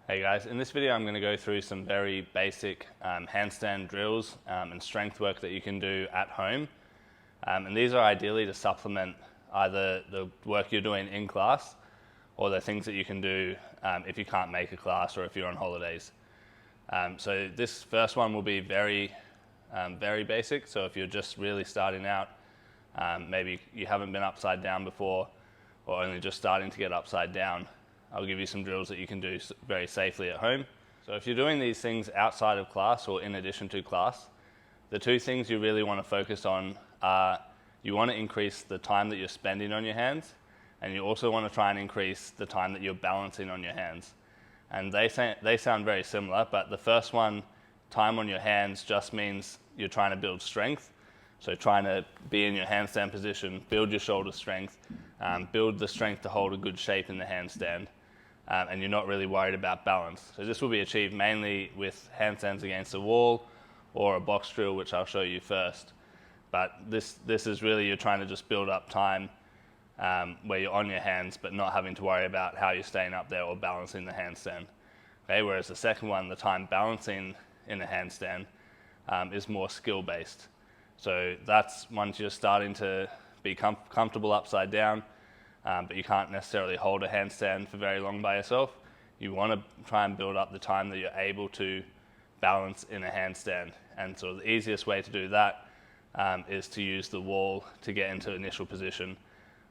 Hey guys, in this video I'm going to go through some very basic handstand drills and strength work that you can do at home. And these are ideally to supplement either the work you're doing in class or the things that you can do if you can't make a class or if you're on holidays. So this first one will be very basic. So if you're just really starting out, maybe you haven't been upside down before or only just starting to get upside down, I'll give you some drills that you can do very safely at home. So if you're doing these things outside of class or in addition to class, the two things you really want to focus on are you want to increase the time that you're spending on your hands, and you also want to try and increase the time that you're balancing on your hands. And they sound very similar, but the first one, time on your hands, just means you're trying to build strength. So trying to be in your handstand position, build your shoulder strength, build the strength to hold a good shape in the handstand. And you're not really worried about balance. So this will be achieved mainly with handstands against the wall or a box drill, which I'll show you first. But this is really, you're trying to just build up time where you're on your hands but not having to worry about how you're staying up there or balancing the handstand. Okay, whereas the second one, the time balancing in a handstand, is more skill-based. So that's once you're starting to be comfortable upside down, but you can't necessarily hold a handstand for very long by yourself. You want to try and build up the time that you're able to balance in a handstand. And so the easiest way to do that is to use the wall to get into initial position.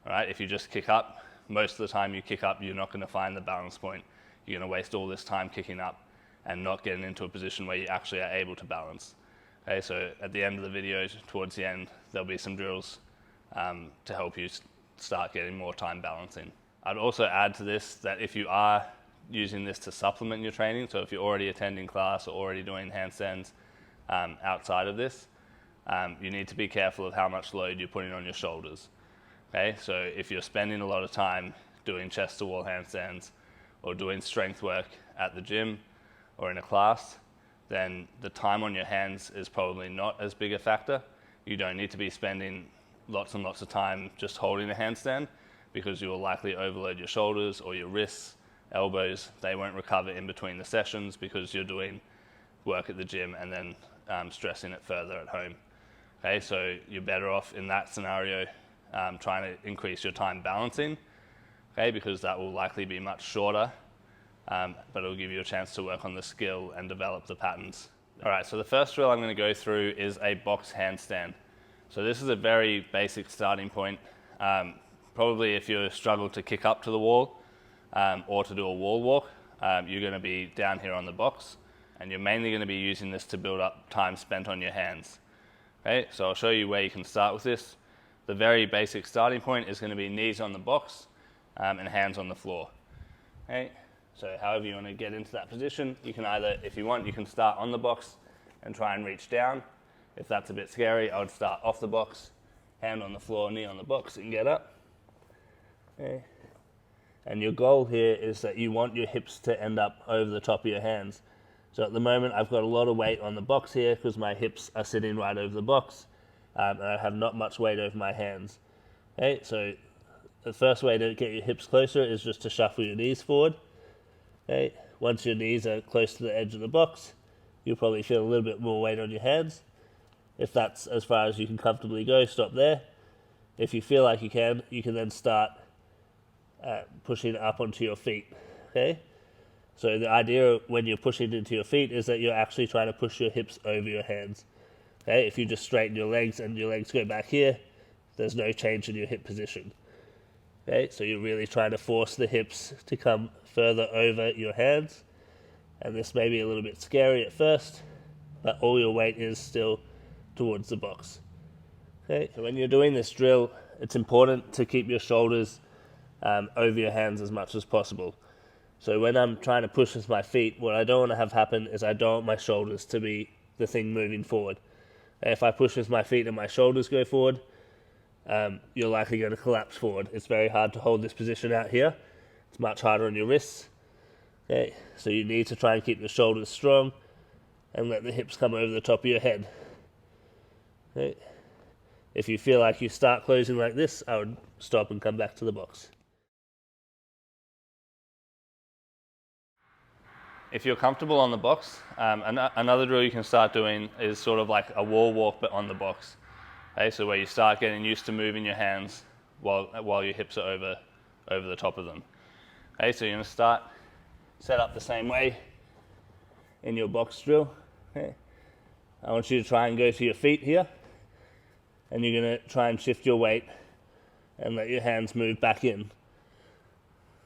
All right, if you just kick up, most of the time you kick up, you're not going to find the balance point. You're going to waste all this time kicking up and not getting into a position where you actually are able to balance. Okay, so at the end of the video, towards the end, there'll be some drills to help you start getting more time balancing. I'd also add to this that if you are using this to supplement your training, so if you're already attending class or already doing handstands outside of this, you need to be careful of how much load you're putting on your shoulders. Okay, so if you're spending a lot of time doing chest to wall handstands or doing strength work at the gym or in a class, then the time on your hands is probably not as big a factor. You don't need to be spending lots and lots of time just holding a handstand, because you will likely overload your shoulders or your wrists, elbows. They won't recover in between the sessions because you're doing work at the gym and then stressing it further at home. Okay, so you're better off in that scenario trying to increase your time balancing, okay, because that will likely be much shorter, but it'll give you a chance to work on the skill and develop the patterns. All right, so the first drill I'm going to go through is a box handstand. So this is a very basic starting point. Probably if you struggle to kick up to the wall or to do a wall walk, you're going to be down here on the box, and you're mainly going to be using this to build up time spent on your hands. Okay, so I'll show you where you can start with this. The very basic starting point is going to be knees on the box and hands on the floor. Okay, so however you want to get into that position, you can either, if you want, you can start on the box and try and reach down. If that's a bit scary, I would start off the box, hand on the floor, knee on the box, and get up. Okay. And your goal here is that you want your hips to end up over the top of your hands. So at the moment, I've got a lot of weight on the box here because my hips are sitting right over the box, and I have not much weight over my hands. Okay, so the first way to get your hips closer is just to shuffle your knees forward. Okay. Once your knees are close to the edge of the box, you'll probably feel a little bit more weight on your hands. If that's as far as you can comfortably go, stop there. If you feel like you can then start pushing up onto your feet. Okay? So the idea when you're pushing into your feet is that you're actually trying to push your hips over your hands. Okay? If you just straighten your legs and your legs go back here, there's no change in your hip position. Okay? So you're really trying to force the hips to come further over your hands. And this may be a little bit scary at first, but all your weight is still towards the box. Okay, so when you're doing this drill, it's important to keep your shoulders over your hands as much as possible. So when I'm trying to push with my feet, what I don't want to have happen is I don't want my shoulders to be the thing moving forward. If I push with my feet and my shoulders go forward, you're likely going to collapse forward. It's very hard to hold this position out here. It's much harder on your wrists. Okay, so you need to try and keep the shoulders strong and let the hips come over the top of your head. Okay. If you feel like you start closing like this, I would stop and come back to the box. If you're comfortable on the box, another drill you can start doing is sort of like a wall walk but on the box. Okay, so where you start getting used to moving your hands while your hips are over the top of them. Okay, so you're going to start set up the same way in your box drill. Okay. I want you to try and go to your feet here, and you're going to try and shift your weight and let your hands move back in.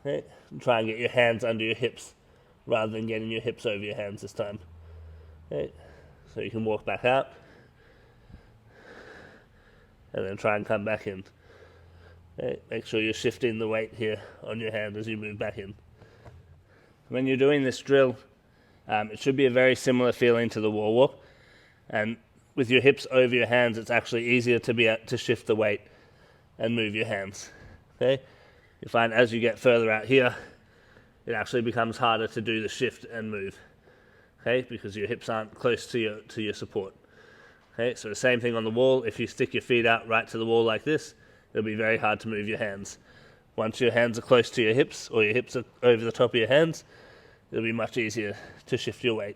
Okay. Try and get your hands under your hips rather than getting your hips over your hands this time. Okay. So you can walk back out and then try and come back in. Okay. Make sure you're shifting the weight here on your hand as you move back in. When you're doing this drill, it should be a very similar feeling to the wall walk, and with your hips over your hands, it's actually easier to be able to shift the weight and move your hands. Okay, you find as you get further out here, it actually becomes harder to do the shift and move. Okay, because your hips aren't close to your support. Okay, so the same thing on the wall. If you stick your feet out right to the wall like this, it'll be very hard to move your hands. Once your hands are close to your hips, or your hips are over the top of your hands, it'll be much easier to shift your weight.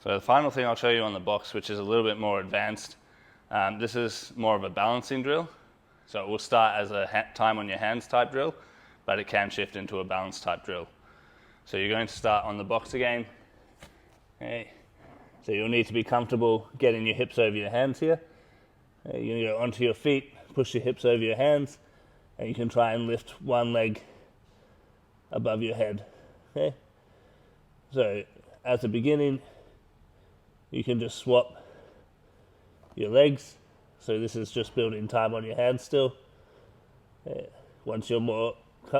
So the final thing I'll show you on the box, which is a little bit more advanced, this is more of a balancing drill. So it will start as a time on your hands type drill, but it can shift into a balance type drill. So you're going to start on the box again. Okay. So you'll need to be comfortable getting your hips over your hands here. You're going to go onto your feet, push your hips over your hands, and you can try and lift one leg above your head. Okay. So at the beginning, you can just swap your legs. So this is just building time on your hands still. Once you're more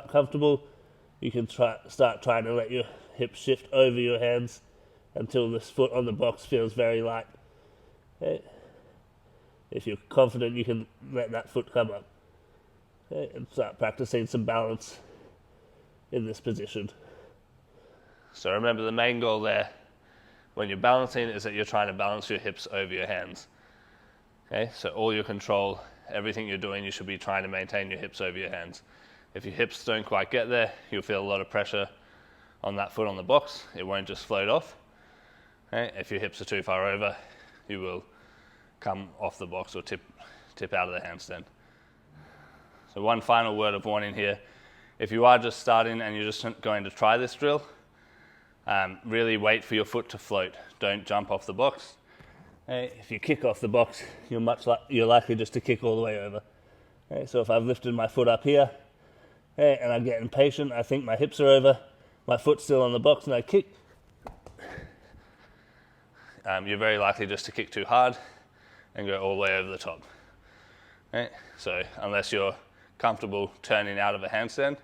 comfortable, you can start trying to let your hips shift over your hands until this foot on the box feels very light. Okay. If you're confident, you can let that foot come up. Okay. And start practicing some balance in this position. So remember, the main goal there when you're balancing is that you're trying to balance your hips over your hands. Okay, so all your control, everything you're doing, you should be trying to maintain your hips over your hands. If your hips don't quite get there, you'll feel a lot of pressure on that foot on the box. It won't just float off. Okay, if your hips are too far over, you will come off the box or tip out of the handstand. So one final word of warning here. If you are just starting and you're just going to try this drill, really wait for your foot to float. Don't jump off the box. If you kick off the box, you're likely just to kick all the way over. So if I've lifted my foot up here, and I get impatient, I think my hips are over, my foot's still on the box, and I kick, you're very likely just to kick too hard and go all the way over the top. So unless you're comfortable turning out of a handstand,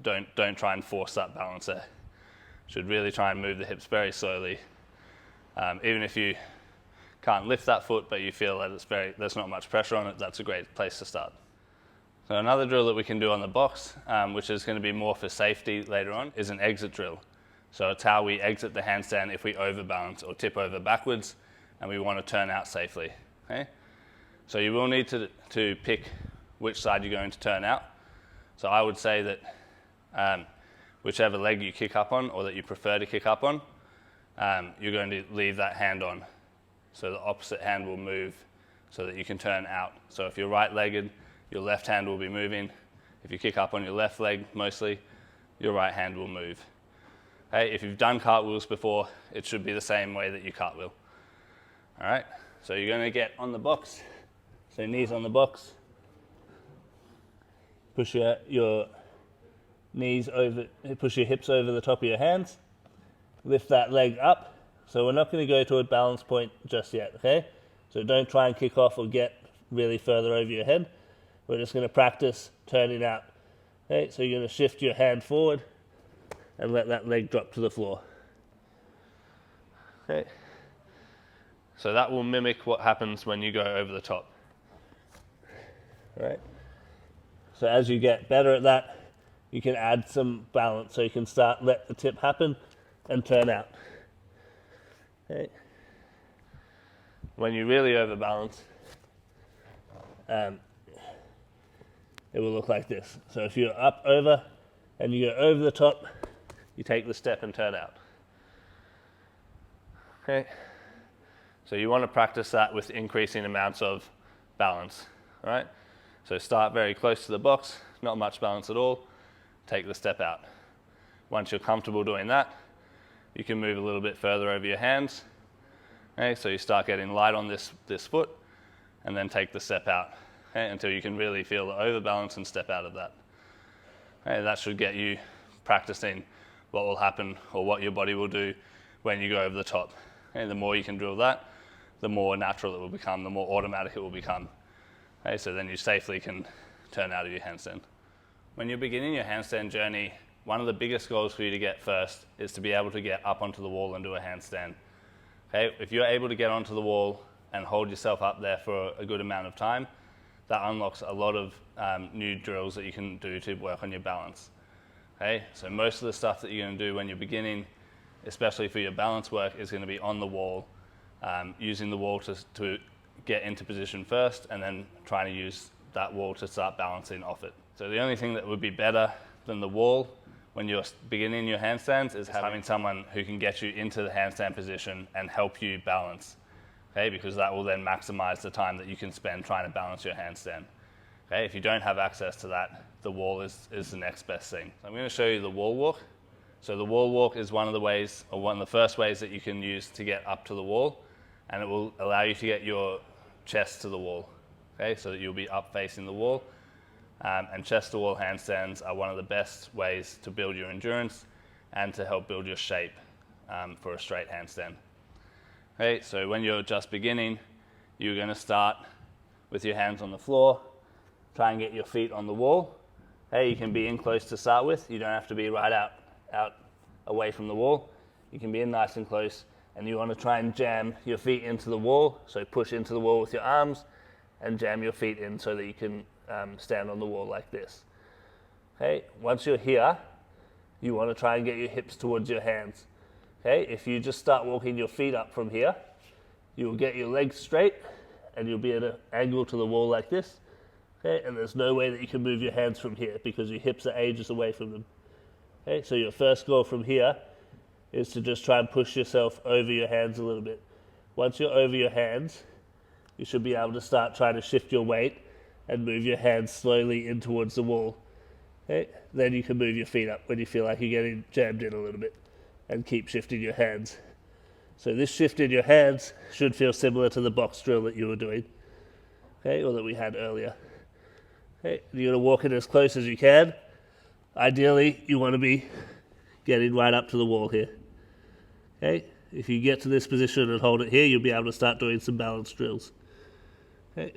don't try and force that balance there. Should really try and move the hips very slowly. Even if you can't lift that foot, but you feel that there's not much pressure on it, that's a great place to start. So another drill that we can do on the box, which is going to be more for safety later on, is an exit drill. So it's how we exit the handstand if we overbalance or tip over backwards and we want to turn out safely. Okay? So you will need to pick which side you're going to turn out. So I would say that whichever leg you kick up on or that you prefer to kick up on, you're going to leave that hand on. So the opposite hand will move so that you can turn out. So if you're right-legged, your left hand will be moving. If you kick up on your left leg mostly, your right hand will move. Okay, if you've done cartwheels before, it should be the same way that you cartwheel. All right, so you're going to get on the box. So knees on the box. Push your knees over, push your hips over the top of your hands. Lift that leg up. So we're not going to go to a balance point just yet, okay? So don't try and kick off or get really further over your head. We're just going to practice turning out. Okay, so you're going to shift your hand forward and let that leg drop to the floor. Okay. So that will mimic what happens when you go over the top. All right. So as you get better at that, you can add some balance. So you can let the tip happen and turn out. Okay. When you really overbalance, it will look like this. So if you're up over and you go over the top, you take the step and turn out. Okay, so you want to practice that with increasing amounts of balance, all right? So start very close to the box, not much balance at all, take the step out. Once you're comfortable doing that, you can move a little bit further over your hands. Okay, so you start getting light on this foot, and then take the step out, okay, until you can really feel the overbalance and step out of that. Okay, that should get you practicing what will happen or what your body will do when you go over the top. Okay, the more you can drill that, the more natural it will become, the more automatic it will become. Okay, so then you safely can turn out of your handstand. When you're beginning your handstand journey, one of the biggest goals for you to get first is to be able to get up onto the wall and do a handstand. Okay, if you're able to get onto the wall and hold yourself up there for a good amount of time, that unlocks a lot of new drills that you can do to work on your balance. Okay, so most of the stuff that you're going to do when you're beginning, especially for your balance work, is going to be on the wall, using the wall to get into position first, and then trying to use that wall to start balancing off it. So the only thing that would be better than the wall when you're beginning your handstands is having someone who can get you into the handstand position and help you balance. Okay, because that will then maximize the time that you can spend trying to balance your handstand. Okay, if you don't have access to that, the wall is the next best thing. So I'm going to show you the wall walk. So the wall walk is one of the ways, or one of the first ways that you can use to get up to the wall, and it will allow you to get your chest to the wall. Okay, so that you'll be up facing the wall. And chest to wall handstands are one of the best ways to build your endurance and to help build your shape for a straight handstand. Okay, so when you're just beginning, you're going to start with your hands on the floor, try and get your feet on the wall. Hey, you can be in close to start with. You don't have to be right out away from the wall. You can be in nice and close, and you want to try and jam your feet into the wall. So push into the wall with your arms and jam your feet in so that you can stand on the wall like this. Okay, once you're here, you want to try and get your hips towards your hands. Okay, if you just start walking your feet up from here, you will get your legs straight and you'll be at an angle to the wall like this. Okay, and there's no way that you can move your hands from here because your hips are ages away from them. Okay, so your first goal from here is to just try and push yourself over your hands a little bit. Once you're over your hands, you should be able to start trying to shift your weight and move your hands slowly in towards the wall. Okay, then you can move your feet up when you feel like you're getting jammed in a little bit, and keep shifting your hands. So this shift in your hands should feel similar to the box drill that you were doing, okay, or that we had earlier. Okay, you're going to walk in as close as you can. Ideally, you want to be getting right up to the wall here. Okay, if you get to this position and hold it here, you'll be able to start doing some balance drills. Okay,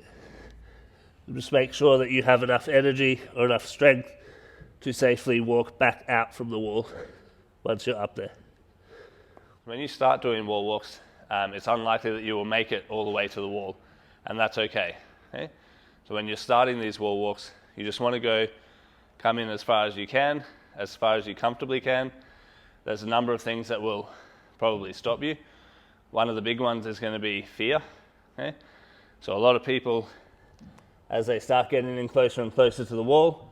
just make sure that you have enough energy or enough strength to safely walk back out from the wall once you're up there. When you start doing wall walks, it's unlikely that you will make it all the way to the wall, and that's okay. Okay? So when you're starting these wall walks, you just want to come in as far as you can, as far as you comfortably can. There's a number of things that will probably stop you. One of the big ones is going to be fear. Okay? So a lot of people, as they start getting in closer and closer to the wall,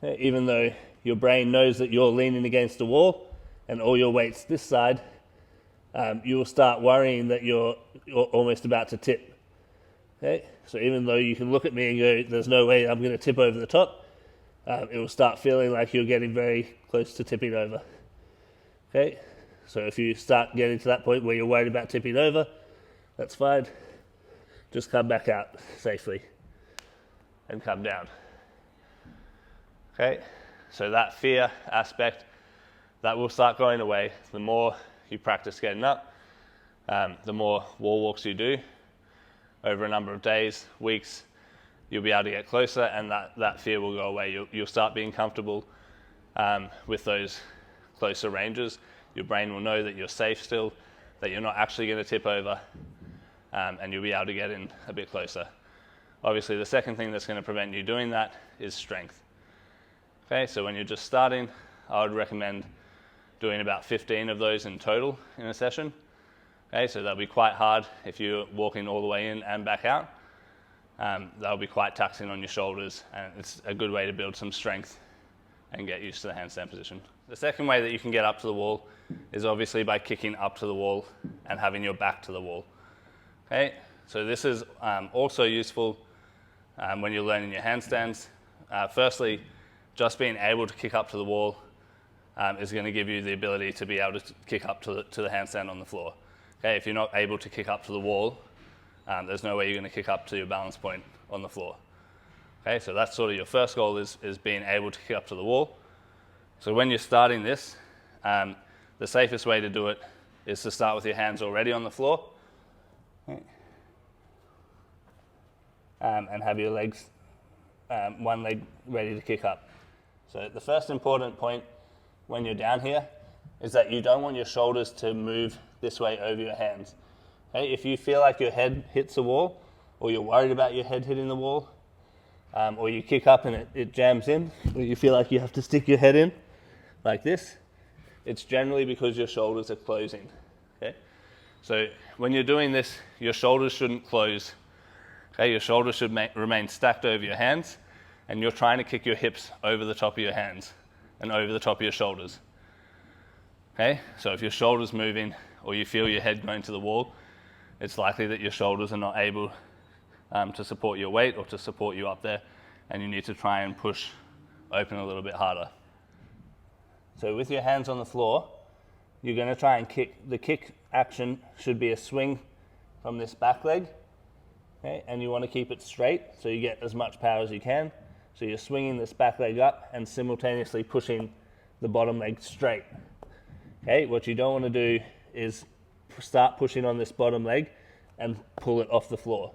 even though your brain knows that you're leaning against the wall and all your weight's this side, you will start worrying that you're almost about to tip. Okay? So even though you can look at me and go, there's no way I'm going to tip over the top, it will start feeling like you're getting very close to tipping over. Okay? So if you start getting to that point where you're worried about tipping over, that's fine. Just come back out safely and come down. Okay? So that fear aspect, that will start going away. The more you practice getting up, the more wall walks you do over a number of days, weeks, you'll be able to get closer, and that fear will go away. You'll start being comfortable with those closer ranges. Your brain will know that you're safe still, that you're not actually going to tip over, and you'll be able to get in a bit closer. Obviously, the second thing that's going to prevent you doing that is strength. Okay, so when you're just starting, I would recommend doing about 15 of those in total in a session. Okay, so that'll be quite hard if you're walking all the way in and back out. That'll be quite taxing on your shoulders, and it's a good way to build some strength and get used to the handstand position. The second way that you can get up to the wall is obviously by kicking up to the wall and having your back to the wall. Okay, so this is also useful when you're learning your handstands. Firstly, just being able to kick up to the wall is going to give you the ability to be able to kick up to the handstand on the floor. Okay, if you're not able to kick up to the wall, there's no way you're going to kick up to your balance point on the floor. Okay, so that's sort of your first goal is being able to kick up to the wall. So when you're starting this, the safest way to do it is to start with your hands already on the floor. Okay. And have your legs, one leg ready to kick up. So the first important point when you're down here is that you don't want your shoulders to move this way over your hands. Okay? If you feel like your head hits the wall, or you're worried about your head hitting the wall, or you kick up and it jams in, or you feel like you have to stick your head in like this, it's generally because your shoulders are closing. Okay? So when you're doing this, your shoulders shouldn't close. Okay? Your shoulders should remain stacked over your hands, and you're trying to kick your hips over the top of your hands and over the top of your shoulders. Okay? So if your shoulder's moving or you feel your head going to the wall, it's likely that your shoulders are not able to support your weight or to support you up there, and you need to try and push open a little bit harder. So with your hands on the floor, you're going to try and kick. The kick action should be a swing from this back leg, okay? And you want to keep it straight so you get as much power as you can. So you're swinging this back leg up and simultaneously pushing the bottom leg straight. Okay, what you don't want to do is start pushing on this bottom leg and pull it off the floor.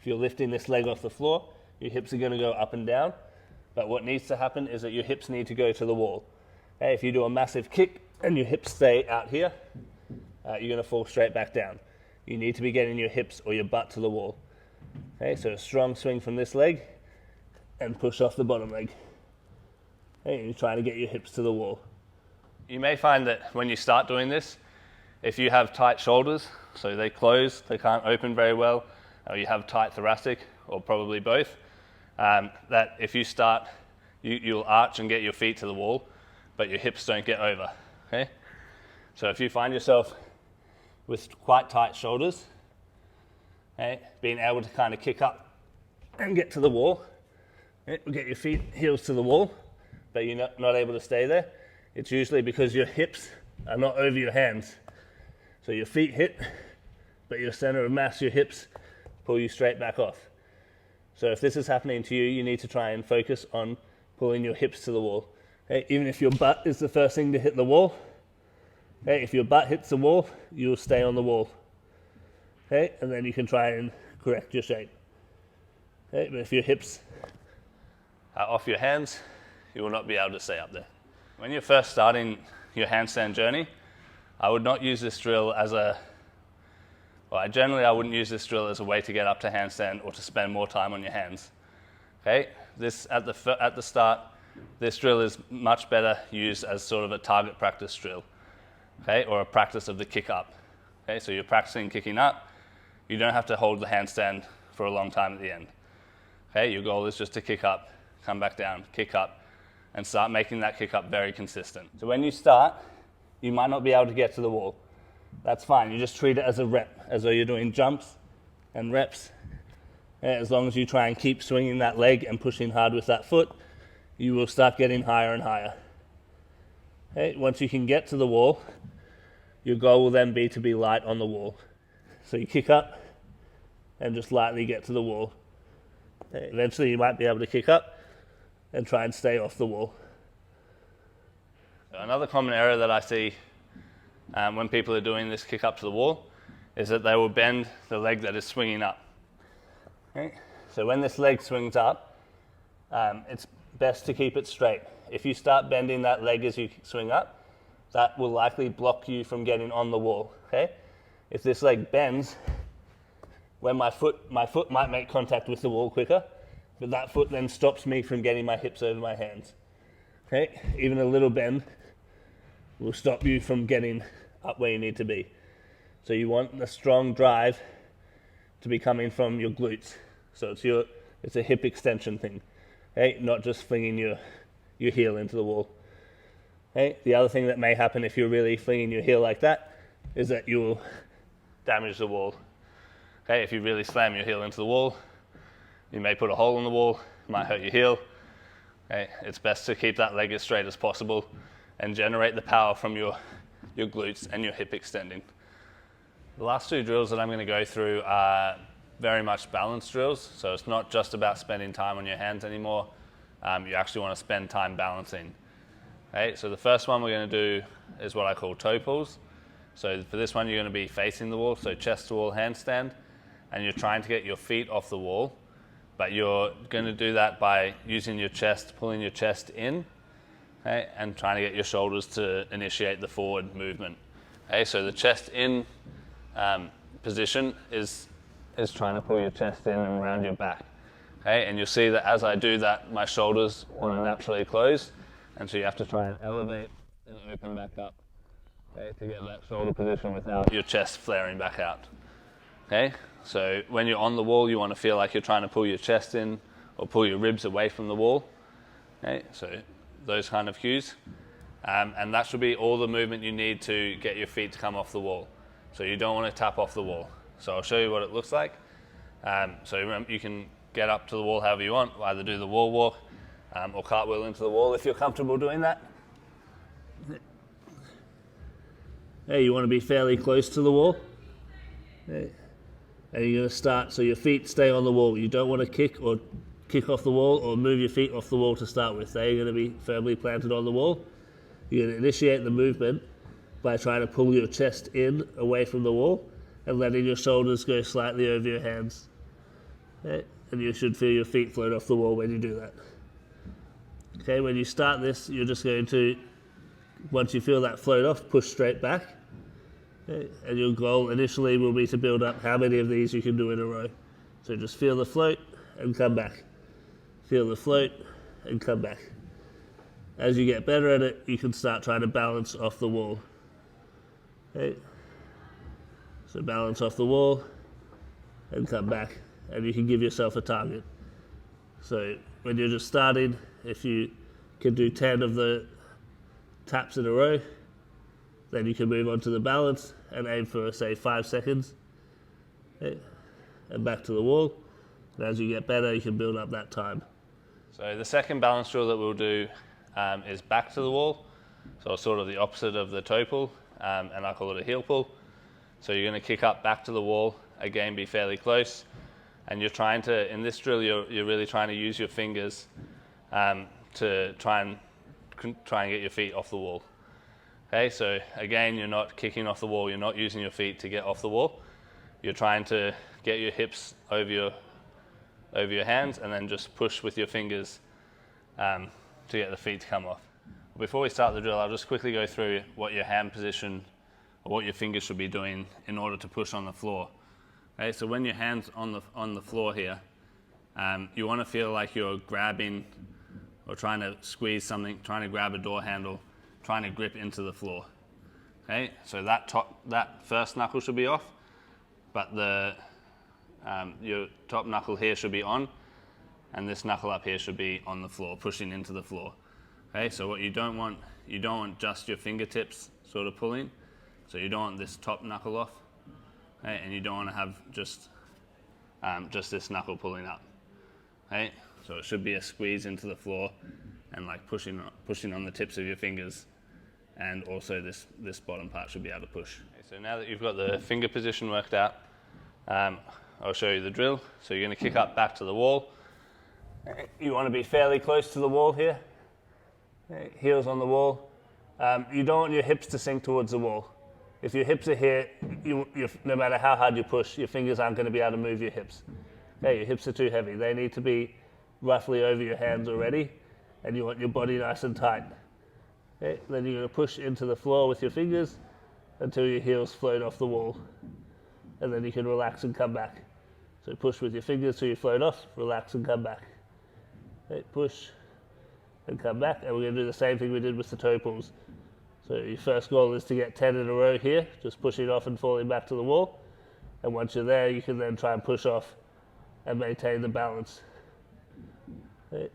If you're lifting this leg off the floor, your hips are going to go up and down, but what needs to happen is that your hips need to go to the wall. Okay, if you do a massive kick and your hips stay out here, you're going to fall straight back down. You need to be getting your hips or your butt to the wall. Okay, so a strong swing from this leg and push off the bottom leg. Okay, you're trying to get your hips to the wall. You may find that when you start doing this, if you have tight shoulders, so they close, they can't open very well, or you have tight thoracic, or probably both, that if you start, you'll arch and get your feet to the wall, but your hips don't get over. Okay? So if you find yourself with quite tight shoulders, okay, being able to kind of kick up and get to the wall, okay, get your feet, heels to the wall, but you're not able to stay there, it's usually because your hips are not over your hands. So your feet hit, but your center of mass, your hips, pull you straight back off. So if this is happening to you, you need to try and focus on pulling your hips to the wall. Okay? Even if your butt is the first thing to hit the wall, okay? If your butt hits the wall, you'll stay on the wall. Okay? And then you can try and correct your shape. Okay? But if your hips are off your hands, you will not be able to stay up there. When you're first starting your handstand journey, I would not use this drill as I wouldn't use this drill as a way to get up to handstand or to spend more time on your hands. Okay, this at the start, this drill is much better used as sort of a target practice drill, okay, or a practice of the kick up. Okay, so you're practicing kicking up. You don't have to hold the handstand for a long time at the end. Okay, your goal is just to kick up, come back down, kick up, and start making that kick up very consistent. So when you start, you might not be able to get to the wall. That's fine. You just treat it as a rep, as though you're doing jumps and reps. And as long as you try and keep swinging that leg and pushing hard with that foot, you will start getting higher and higher. Okay? Once you can get to the wall, your goal will then be to be light on the wall. So you kick up and just lightly get to the wall. Okay? Eventually you might be able to kick up and try and stay off the wall. Another common error that I see when people are doing this kick up to the wall is that they will bend the leg that is swinging up. Okay? So when this leg swings up, it's best to keep it straight. If you start bending that leg as you swing up, that will likely block you from getting on the wall. Okay? If this leg bends, when my foot might make contact with the wall quicker, but that foot then stops me from getting my hips over my hands. Okay? Even a little bend will stop you from getting up where you need to be. So you want the strong drive to be coming from your glutes. So it's a hip extension thing, okay? Not just flinging your heel into the wall. Okay? The other thing that may happen if you're really flinging your heel like that is that you will damage the wall. Okay? If you really slam your heel into the wall, you may put a hole in the wall, it might hurt your heel. Okay? It's best to keep that leg as straight as possible and generate the power from your glutes and your hip extending. The last two drills that I'm going to go through are very much balance drills, so it's not just about spending time on your hands anymore. You actually want to spend time balancing. Okay? So the first one we're going to do is what I call toe pulls. So for this one you're going to be facing the wall, so chest to wall handstand, and you're trying to get your feet off the wall, but you're going to do that by using your chest, pulling your chest in, okay, and trying to get your shoulders to initiate the forward movement. Okay? So the chest in position is trying to pull your chest in and around your back. Okay? And you'll see that as I do that, my shoulders want to naturally close, and so you have to try and elevate and open back up, okay, to get that shoulder position without your chest flaring back out. Okay? So when you're on the wall, you want to feel like you're trying to pull your chest in or pull your ribs away from the wall. Okay? So those kind of cues. And that should be all the movement you need to get your feet to come off the wall. So you don't want to tap off the wall. So I'll show you what it looks like. So remember, you can get up to the wall however you want, either do the wall walk or cartwheel into the wall if you're comfortable doing that. Hey, you want to be fairly close to the wall. Okay. And you're going to start, so your feet stay on the wall. You don't want to kick off the wall or move your feet off the wall to start with. They're going to be firmly planted on the wall. You're going to initiate the movement by trying to pull your chest in away from the wall and letting your shoulders go slightly over your hands. Okay? And you should feel your feet float off the wall when you do that. Okay, when you start this, you're just going to, once you feel that float off, push straight back. Okay? And your goal initially will be to build up how many of these you can do in a row. So just feel the float and come back. Feel the float and come back. As you get better at it, you can start trying to balance off the wall. Okay? So balance off the wall and come back, and you can give yourself a target. So when you're just starting, if you can do 10 of the taps in a row, then you can move on to the balance and aim for, say, 5 seconds. Okay? And back to the wall. And as you get better, you can build up that time. So the second balance drill that we'll do is back to the wall. So sort of the opposite of the toe pull, and I call it a heel pull. So you're going to kick up back to the wall, again be fairly close, and you're trying to, in this drill, you're really trying to use your fingers to try and get your feet off the wall. Okay, so again, you're not kicking off the wall, you're not using your feet to get off the wall. You're trying to get your hips over your hands and then just push with your fingers to get the feet to come off. Before we start the drill, I'll just quickly go through what your hand position or what your fingers should be doing in order to push on the floor. Okay, so when your hand's on the floor here, you want to feel like you're grabbing or trying to squeeze something, trying to grab a door handle, trying to grip into the floor. Okay, so that first knuckle should be off, but your top knuckle here should be on, and this knuckle up here should be on the floor, pushing into the floor. Okay, so what you don't want just your fingertips sort of pulling. So you don't want this top knuckle off, okay, and you don't want to have just this knuckle pulling up. Okay, so it should be a squeeze into the floor and like pushing on the tips of your fingers, and also this bottom part should be able to push. Okay, so now that you've got the finger position worked out, I'll show you the drill. So you're going to kick up back to the wall. You want to be fairly close to the wall here. Okay, heels on the wall. You don't want your hips to sink towards the wall. If your hips are here, no matter how hard you push, your fingers aren't going to be able to move your hips. Okay, your hips are too heavy. They need to be roughly over your hands already, and you want your body nice and tight. Okay, then you're going to push into the floor with your fingers until your heels float off the wall, and then you can relax and come back. So push with your fingers till you float off, relax and come back. Okay, push and come back, and we're going to do the same thing we did with the toe pulls. So your first goal is to get 10 in a row here, just pushing off and falling back to the wall. And once you're there, you can then try and push off and maintain the balance. Okay.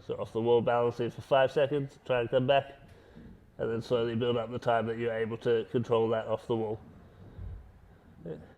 So off the wall, balancing for 5 seconds, try and come back, and then slowly build up the time that you're able to control that off the wall.